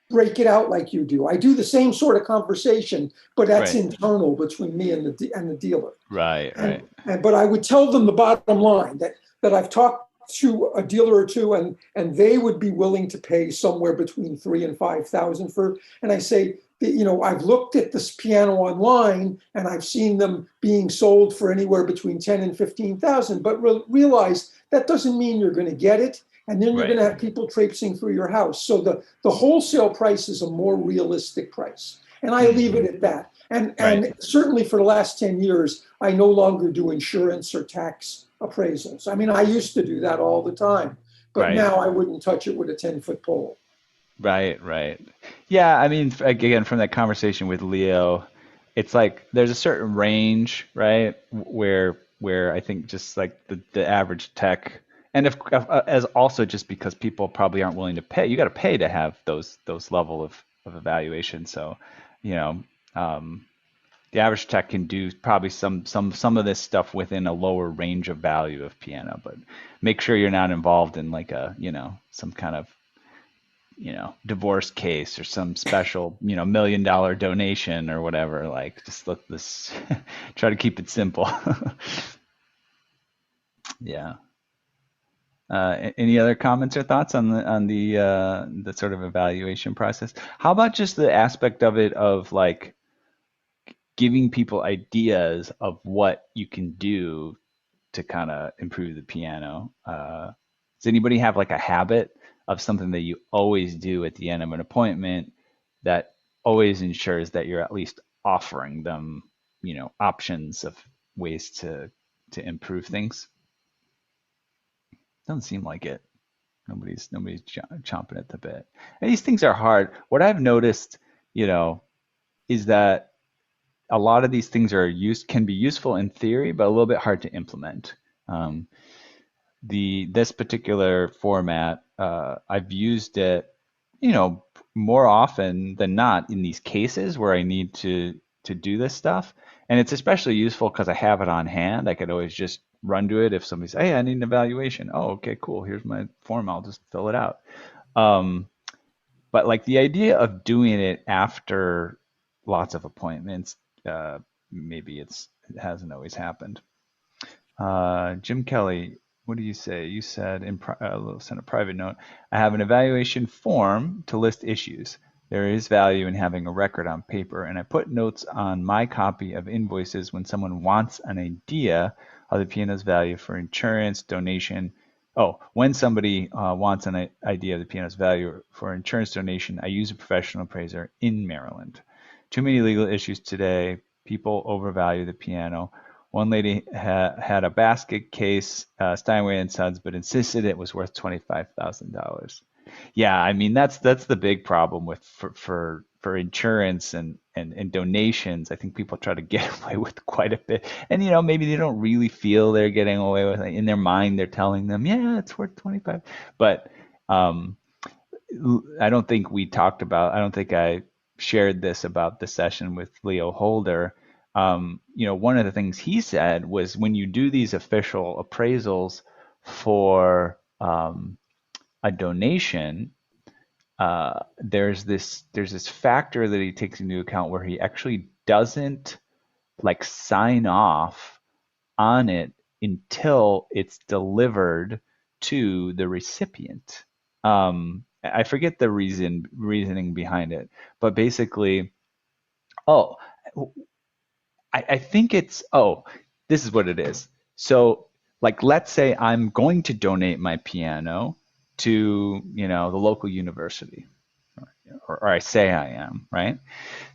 break it out like you do. I do the same sort of conversation, but that's right, internal between me and the dealer. right, right, But I would tell them the bottom line that I've talked to a dealer or two, and they would be willing to pay somewhere between 3,000 and 5,000 for. And I say, I've looked at this piano online and I've seen them being sold for anywhere between 10 and 15,000. But realize that doesn't mean you're going to get it. And then you're going right, to have people traipsing through your house. So the wholesale price is a more realistic price. And I leave hmm it at that. right, And certainly for the last 10 years, I no longer do insurance or tax appraisals. I mean, I used to do that all the time, but right. now I wouldn't touch it with a 10-foot pole. Right, right. Yeah, I mean, again, from that conversation with Leo, it's like there's a certain range, right, where I think just like the average tech, and if as also just because people probably aren't willing to pay, you got to pay to have those level of evaluation. So, you know, um, the average tech can do probably some of this stuff within a lower range of value of piano, but make sure you're not involved in like a, some kind of divorce case or some special, $1 million donation or whatever. Like, just let this try to keep it simple. Yeah. Any other comments or thoughts on the sort of evaluation process? How about just the aspect of it of like giving people ideas of what you can do to kind of improve the piano? Does anybody have like a habit of something that you always do at the end of an appointment that always ensures that you're at least offering them, options of ways to improve things? Doesn't seem like it. Nobody's chomping at the bit. And these things are hard. What I've noticed, is that a lot of these things can be useful in theory, but a little bit hard to implement. This particular format, I've used it, more often than not in these cases where I need to do this stuff, and it's especially useful because I have it on hand. I could always just run to it if somebody says, "Hey, I need an evaluation." Oh, okay, cool. Here's my form. I'll just fill it out. But like the idea of doing it after lots of appointments, maybe it hasn't always happened. Jim Kelly, what do you say? You said send a private note. I have an evaluation form to list issues. There is value in having a record on paper, and I put notes on my copy of invoices when someone wants an idea of the piano's value for insurance, donation. Oh, when somebody wants an idea of the piano's value for insurance donation, I use a professional appraiser in Maryland. Too many legal issues today. People overvalue the piano. One lady had a basket case, Steinway and Sons, but insisted it was worth $25,000. Yeah, I mean that's the big problem with for insurance and donations. I think people try to get away with quite a bit, and maybe they don't really feel they're getting away with it. In their mind, they're telling them, yeah, it's worth 25, but I don't think we talked about. I don't think I shared this about the session with Leo Holder. One of the things he said was when you do these official appraisals for a donation, there's this factor that he takes into account where he actually doesn't like sign off on it until it's delivered to the recipient. I forget the reasoning behind it, but basically, I think it's, this is what it is. So like, let's say I'm going to donate my piano to, the local university, or I say I am, right?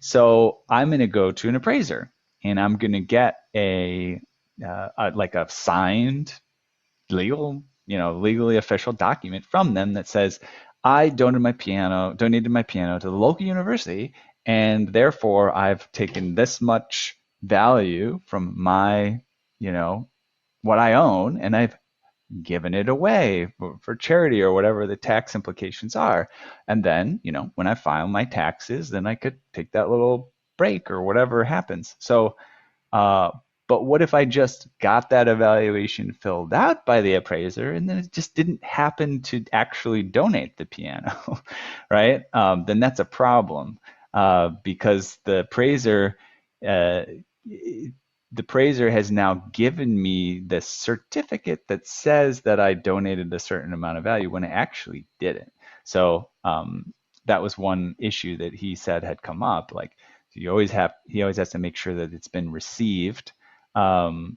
So I'm going to go to an appraiser and I'm going to get like a signed legally official document from them that says, I donated my piano to the local university, and therefore I've taken this much value from my, what I own, and I've given it away for charity or whatever the tax implications are. And then, when I file my taxes, then I could take that little break or whatever happens. So, but what if I just got that evaluation filled out by the appraiser and then it just didn't happen to actually donate the piano, right? Then that's a problem because the appraiser has now given me the certificate that says that I donated a certain amount of value when I actually didn't. So that was one issue that he said had come up. Like he always has to make sure that it's been received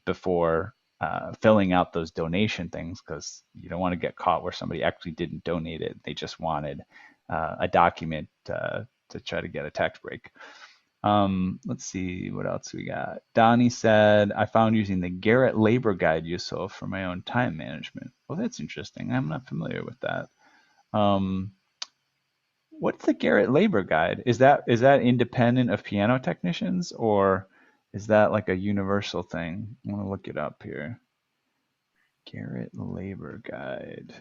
before filling out those donation things, because you don't want to get caught where somebody actually didn't donate it. They just wanted a document to try to get a tax break. Let's see what else we got. Donnie said, I found using the Garrett labor guide useful for my own time management. Well, that's interesting. I'm not familiar with that. What's the Garrett labor guide? Is that independent of piano technicians, or is that like a universal thing? I want to look it up here. Garrett labor guide.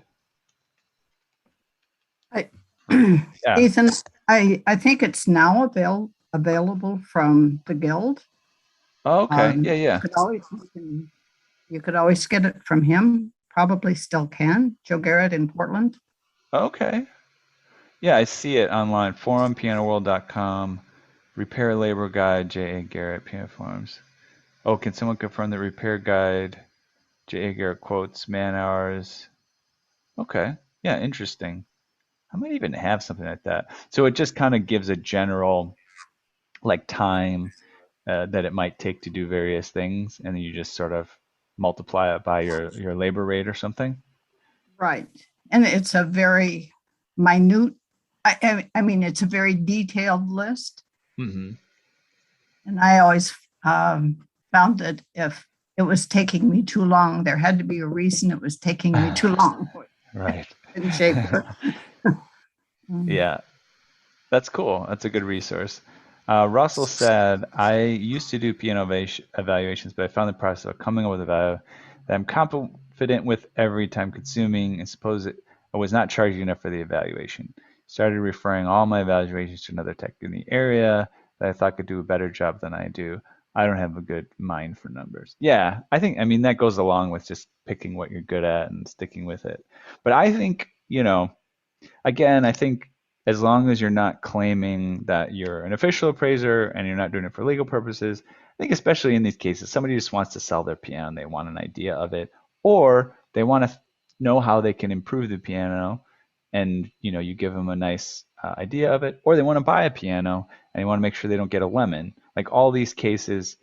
Yeah. Ethan, I think it's now available from the Guild. Oh, okay. Yeah. You could always get it from him. Probably still can. Joe Garrett in Portland. Okay. Yeah, I see it online. Forumpianoworld.com. Repair labor guide, J.A. Garrett, piano forums. Oh, can someone confirm the repair guide? J.A. Garrett quotes man hours. Okay. Yeah, interesting. I might even have something like that. So it just kind of gives a general like time that it might take to do various things, and then you just sort of multiply it by your labor rate or something. Right. And it's a very minute, I mean, it's a very detailed list. Mm-hmm. And I always found that if it was taking me too long. There had to be a reason it was taking me too long. Right. In shape. Yeah, that's cool. That's a good resource. Russell said, I used to do piano evaluations, but I found the process of coming up with a value that I'm confident with every time consuming, and suppose I was not charging enough for the evaluation. Started referring all my evaluations to another tech in the area that I thought could do a better job than I do. I don't have a good mind for numbers. Yeah, I mean, that goes along with just picking what you're good at and sticking with it. But I think, again, I think as long as you're not claiming that you're an official appraiser and you're not doing it for legal purposes, I think especially in these cases, somebody just wants to sell their piano and they want an idea of it, or they want to know how they can improve the piano, and you give them a nice idea of it, or they want to buy a piano and they want to make sure they don't get a lemon. Like all these cases,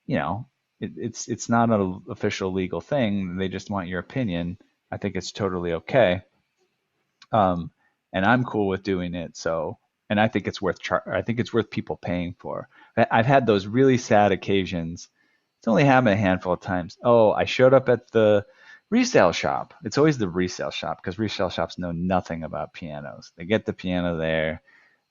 it's not an official legal thing. They just want your opinion. I think it's totally okay. And I'm cool with doing it. So, and I think it's worth people paying for. I've had those really sad occasions. It's only happened a handful of times. Oh, I showed up at the resale shop. It's always the resale shop because resale shops know nothing about pianos. They get the piano there.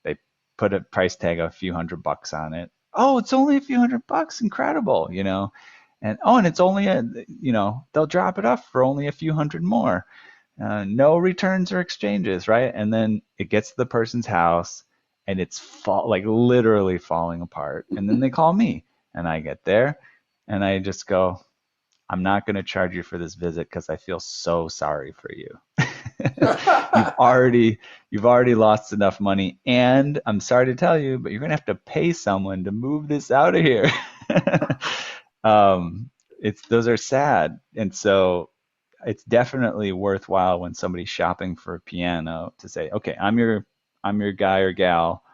They put a price tag of a few $100 on it. Oh, it's only a few $100. Incredible, And it's only they'll drop it off for only a few hundred more. No returns or exchanges, right? And then it gets to the person's house and it's literally falling apart. And then they call me and I get there and I just go, I'm not going to charge you for this visit because I feel so sorry for you. You've already lost enough money, and I'm sorry to tell you, but you're going to have to pay someone to move this out of here. Those are sad. And so it's definitely worthwhile when somebody's shopping for a piano to say, okay, I'm your guy or gal.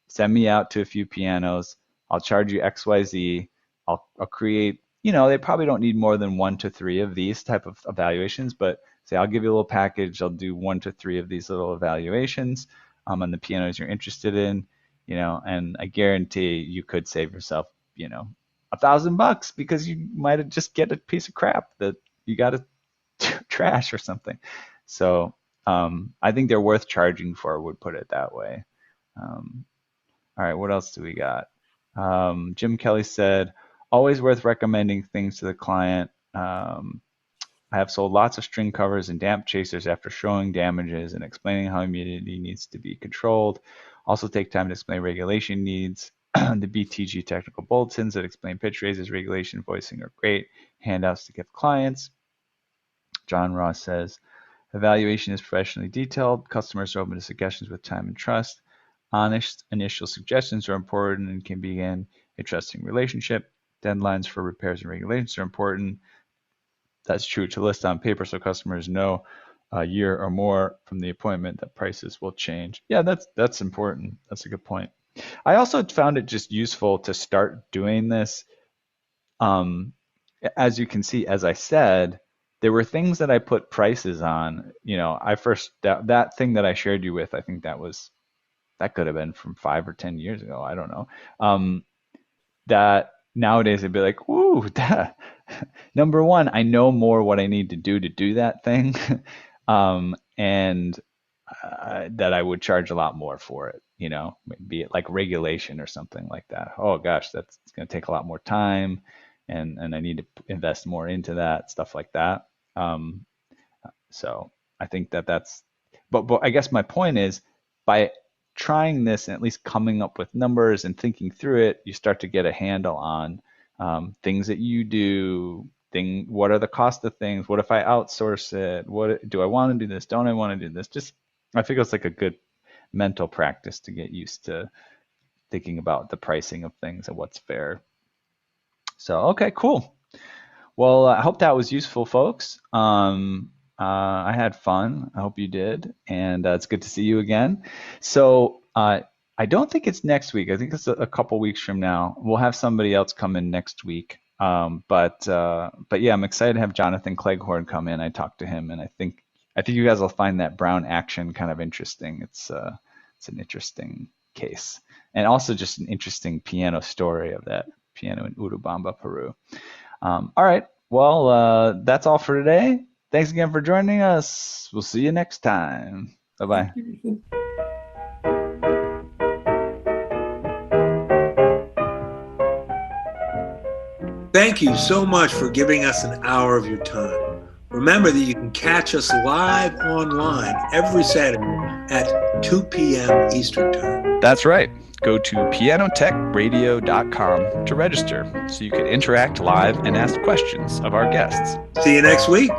Send me out to a few pianos. I'll charge you XYZ. I'll create, they probably don't need more than 1 to 3 of these type of evaluations, but say I'll give you a little package. I'll do 1 to 3 of these little evaluations on the pianos you're interested in, and I guarantee you could save yourself, $1,000 because you might have just get a piece of crap that you got to trash or something. So I think they're worth charging for, would put it that way. All right, what else do we got? Jim Kelly said, always worth recommending things to the client. I have sold lots of string covers and damp chasers after showing damages and explaining how humidity needs to be controlled. Also take time to explain regulation needs. The BTG technical bulletins that explain pitch raises, regulation, voicing are great. Handouts to give clients. John Ross says, evaluation is professionally detailed. Customers are open to suggestions with time and trust. Honest initial suggestions are important and can begin a trusting relationship. Deadlines for repairs and regulations are important. That's true to list on paper so customers know a year or more from the appointment that prices will change. Yeah, that's important. That's a good point. I also found it just useful to start doing this. As you can see, as I said, there were things that I put prices on. That thing that I shared you with, I think that could have been from 5 or 10 years ago. I don't know. That nowadays it'd be like, woo, number one, I know more what I need to do that thing. And that I would charge a lot more for it, be it like regulation or something like that. Oh gosh, it's going to take a lot more time and I need to invest more into that, stuff like that. So I think that's, but I guess my point is, by trying this and at least coming up with numbers and thinking through it, you start to get a handle on things that you do. What are the cost of things? What if I outsource it? What do I want to do this? Don't I want to do this? Just, I think it's like a good mental practice to get used to thinking about the pricing of things and what's fair. So, okay, cool. Well, I hope that was useful, folks. I had fun. I hope you did. And it's good to see you again. So I don't think it's next week. I think it's a couple weeks from now. We'll have somebody else come in next week. But yeah, I'm excited to have Jonathan Cleghorn come in. I talked to him, and I think you guys will find that Brown action kind of interesting. It's an interesting case, and also just an interesting piano story of that piano in Urubamba, Peru. All right. Well, that's all for today. Thanks again for joining us. We'll see you next time. Bye-bye. Thank you so much for giving us an hour of your time. Remember that you can catch us live online every Saturday at 2 p.m. Eastern Time. That's right. Go to pianotechradio.com to register so you can interact live and ask questions of our guests. See you next week.